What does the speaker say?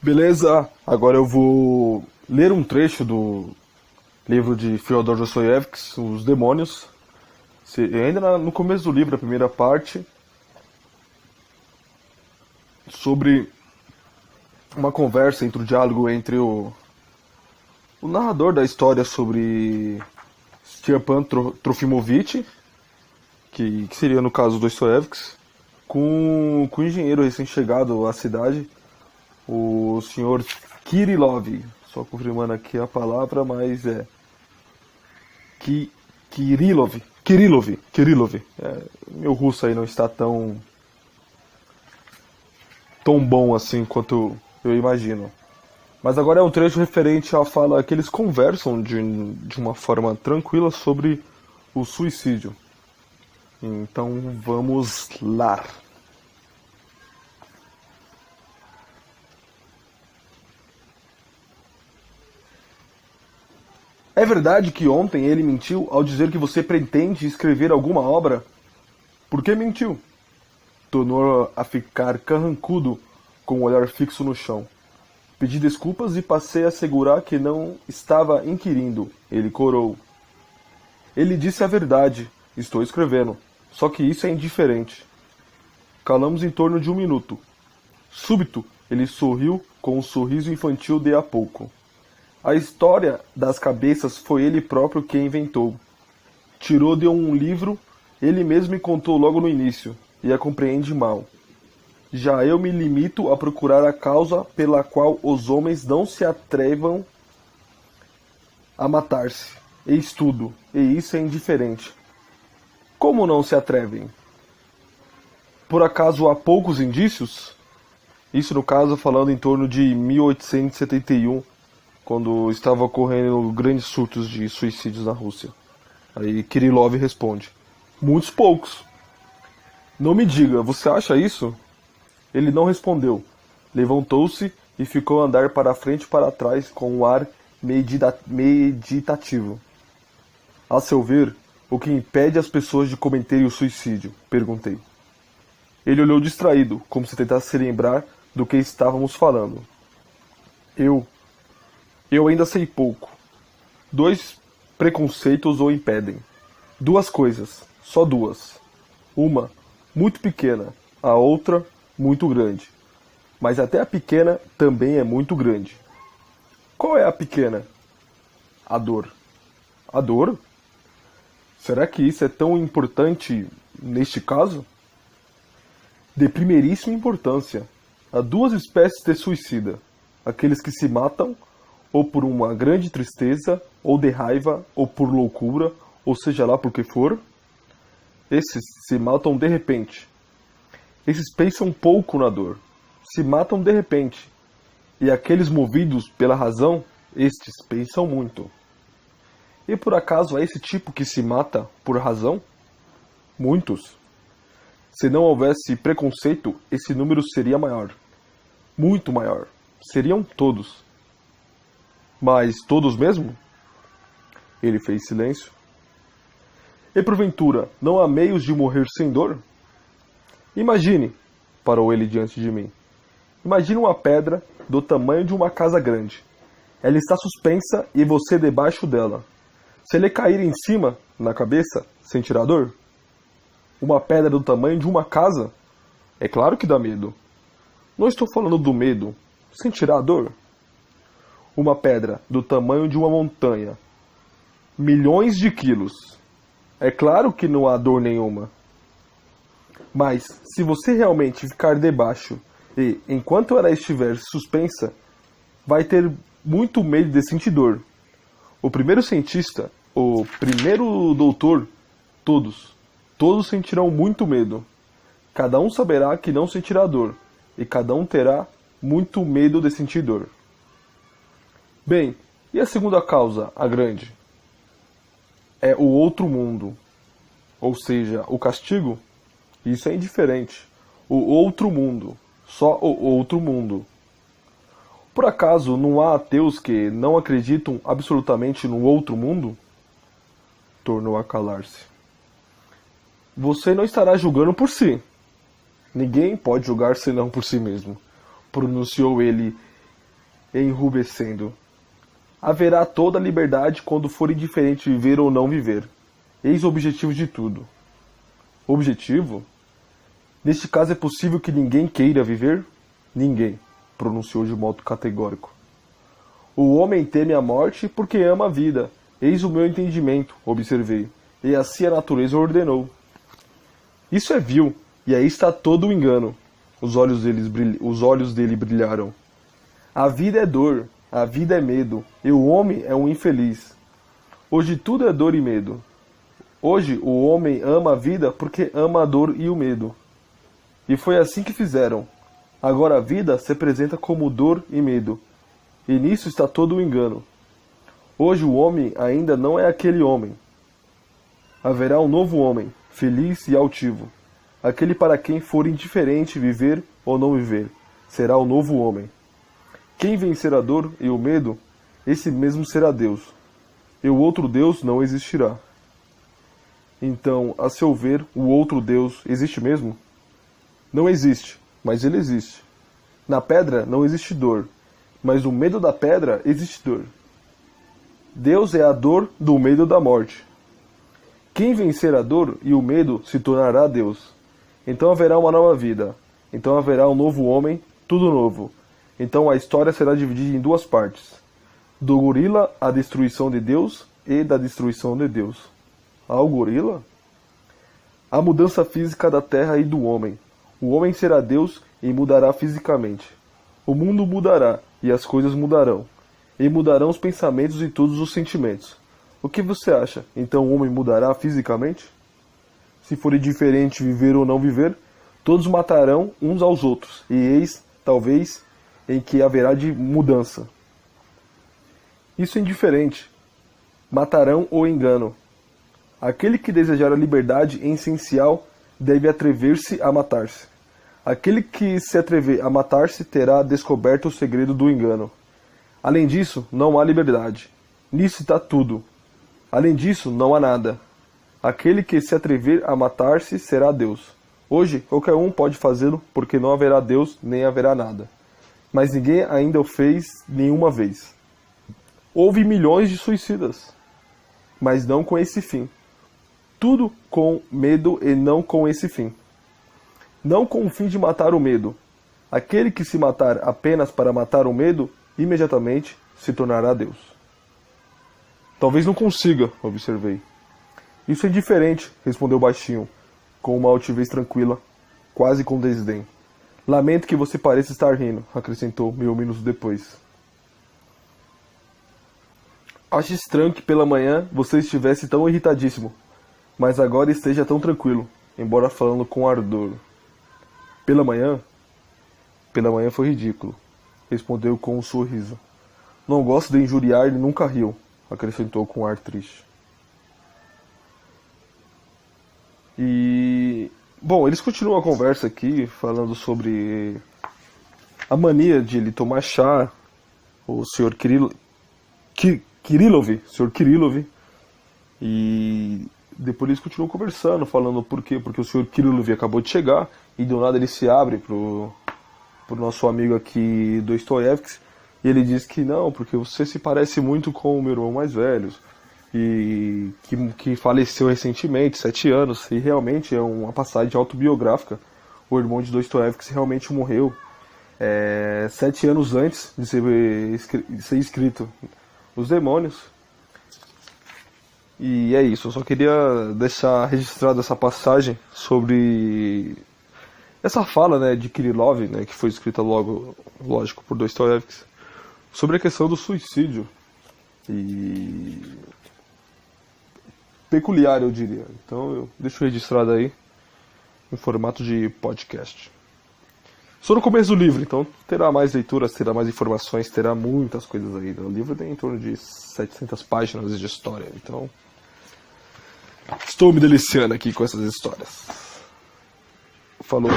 Beleza, agora eu vou ler um trecho do livro de Fyodor Dostoiévski, Os Demônios. Ainda no começo do livro, a primeira parte, sobre uma conversa entre o diálogo entre o narrador da história sobre Stepan Trofimovich, que seria no caso Dostoiévski, com o engenheiro recém-chegado à cidade, o senhor Kirillov. Só confirmando aqui a palavra, mas é Kirillov. Meu russo aí não está tão bom assim quanto eu imagino. Mas agora é um trecho referente à fala que eles conversam de uma forma tranquila sobre o suicídio. Então vamos lá. É verdade que ontem ele mentiu ao dizer que você pretende escrever alguma obra? Por que mentiu? Tornou a ficar carrancudo com o olhar fixo no chão. Pedi desculpas e passei a assegurar que não estava inquirindo. Ele corou. Ele disse a verdade. Estou escrevendo. Só que isso é indiferente. Calamos em torno de 1 minuto. Súbito, ele sorriu com um sorriso infantil de há pouco. A história das cabeças foi ele próprio quem inventou. Tirou de um livro, ele mesmo me contou logo no início, e a compreende mal. Já eu me limito a procurar a causa pela qual os homens não se atrevam a matar-se. Eis tudo, e isso é indiferente. Como não se atrevem? Por acaso há poucos indícios? Isso no caso falando em torno de 1871, quando estava ocorrendo grandes surtos de suicídios na Rússia. Aí Kirillov responde: muitos poucos. Não me diga, você acha isso? Ele não respondeu. Levantou-se e ficou a andar para frente e para trás com um ar meditativo. A seu ver, o que impede as pessoas de cometerem o suicídio? Perguntei. Ele olhou distraído, como se tentasse se lembrar do que estávamos falando. Eu ainda sei pouco. 2 preconceitos o impedem. 2 coisas, só 2. Uma, muito pequena, a outra, muito grande. Mas até a pequena também é muito grande. Qual é a pequena? A dor. A dor? Será que isso é tão importante neste caso? De primeiríssima importância. Há 2 espécies de suicida. Aqueles que se matam ou por uma grande tristeza, ou de raiva, ou por loucura, ou seja lá por que for. Esses se matam de repente. Esses pensam pouco na dor. Se matam de repente. E aqueles movidos pela razão, estes pensam muito. E por acaso é esse tipo que se mata por razão? Muitos. Se não houvesse preconceito, esse número seria maior. Muito maior. Seriam todos. Mas todos mesmo? Ele fez silêncio. E porventura, não há meios de morrer sem dor? Imagine, parou ele diante de mim. Imagine uma pedra do tamanho de uma casa grande. Ela está suspensa e você debaixo dela. Se ele cair em cima, na cabeça, sentirá dor? Uma pedra do tamanho de uma casa? É claro que dá medo. Não estou falando do medo. Sentirá dor? Uma pedra do tamanho de uma montanha. Milhões de quilos. É claro que não há dor nenhuma. Mas, se você realmente ficar debaixo e, enquanto ela estiver suspensa, vai ter muito medo de sentir dor. O primeiro cientista, o primeiro doutor, todos sentirão muito medo. Cada um saberá que não sentirá dor, e cada um terá muito medo de sentir dor. Bem, e a segunda causa, a grande? É o outro mundo. Ou seja, o castigo? Isso é indiferente. O outro mundo. Só o outro mundo. Por acaso não há ateus que não acreditam absolutamente no outro mundo? Tornou a calar-se. Você não estará julgando por si. Ninguém pode julgar senão por si mesmo, pronunciou ele enrubescendo. Haverá toda a liberdade quando for indiferente viver ou não viver. Eis o objetivo de tudo. Objetivo? Neste caso é possível que ninguém queira viver? Ninguém, pronunciou de modo categórico. O homem teme a morte porque ama a vida. Eis o meu entendimento, observei, e assim a natureza ordenou. Isso é vil, e aí está todo o engano. Os olhos dele brilharam. A vida é dor, a vida é medo, e o homem é um infeliz. Hoje tudo é dor e medo. Hoje o homem ama a vida porque ama a dor e o medo. E foi assim que fizeram. Agora a vida se apresenta como dor e medo. E nisso está todo o engano. Hoje o homem ainda não é aquele homem. Haverá um novo homem, feliz e altivo. Aquele para quem for indiferente viver ou não viver, será o novo homem. Quem vencer a dor e o medo, esse mesmo será Deus. E o outro Deus não existirá. Então, a seu ver, o outro Deus existe mesmo? Não existe, mas ele existe. Na pedra não existe dor, mas o medo da pedra existe dor. Deus é a dor do medo da morte. Quem vencer a dor e o medo se tornará Deus. Então haverá uma nova vida. Então haverá um novo homem, tudo novo. Então a história será dividida em duas partes. Do gorila, a destruição de Deus, e da destruição de Deus. Ao gorila? A mudança física da terra e do homem. O homem será Deus e mudará fisicamente. O mundo mudará e as coisas mudarão. E mudarão os pensamentos e todos os sentimentos. O que você acha? Então o homem mudará fisicamente? Se for indiferente viver ou não viver, todos matarão uns aos outros. E eis, talvez, em que haverá de mudança. Isso é indiferente. Matarão ou engano. Aquele que desejar a liberdade em essencial deve atrever-se a matar-se. Aquele que se atrever a matar-se terá descoberto o segredo do engano. Além disso, não há liberdade. Nisso está tudo. Além disso, não há nada. Aquele que se atrever a matar-se será Deus. Hoje, qualquer um pode fazê-lo, porque não haverá Deus, nem haverá nada. Mas ninguém ainda o fez nenhuma vez. Houve milhões de suicidas, mas não com esse fim. Tudo com medo e não com esse fim. Não com o fim de matar o medo. Aquele que se matar apenas para matar o medo, imediatamente se tornará Deus. Talvez não consiga, observei. Isso é indiferente, respondeu baixinho, com uma altivez tranquila, quase com desdém. Lamento que você pareça estar rindo, acrescentou 1000 minutos depois. Acho estranho que pela manhã você estivesse tão irritadíssimo, mas agora esteja tão tranquilo, embora falando com ardor. Pela manhã? Pela manhã foi ridículo, respondeu com um sorriso. Não gosto de injuriar e nunca riu, acrescentou com ar triste. Bom, eles continuam a conversa aqui, falando sobre a mania de ele tomar chá, o Sr. Kirillov, e depois eles continuam conversando, falando por quê, porque o Sr. Kirillov acabou de chegar, e do nada ele se abre pro nosso amigo aqui, Dostoiévski, e ele diz que não, porque você se parece muito com o meu irmão mais velho, e que faleceu recentemente, 7 anos, e realmente é uma passagem autobiográfica. O irmão de Dostoiévski realmente morreu 7 anos antes de ser escrito Os Demônios. E é isso, eu só queria deixar registrada essa passagem sobre essa fala, né, de Kirillov, né, que foi escrita logo, lógico, por Dostoiévski, sobre a questão do suicídio. E peculiar, eu diria. Então eu deixo registrado aí em formato de podcast. Só no começo do livro, então terá mais leituras, terá mais informações, terá muitas coisas aí. O livro tem em torno de 700 páginas de história, então estou me deliciando aqui com essas histórias. Falou.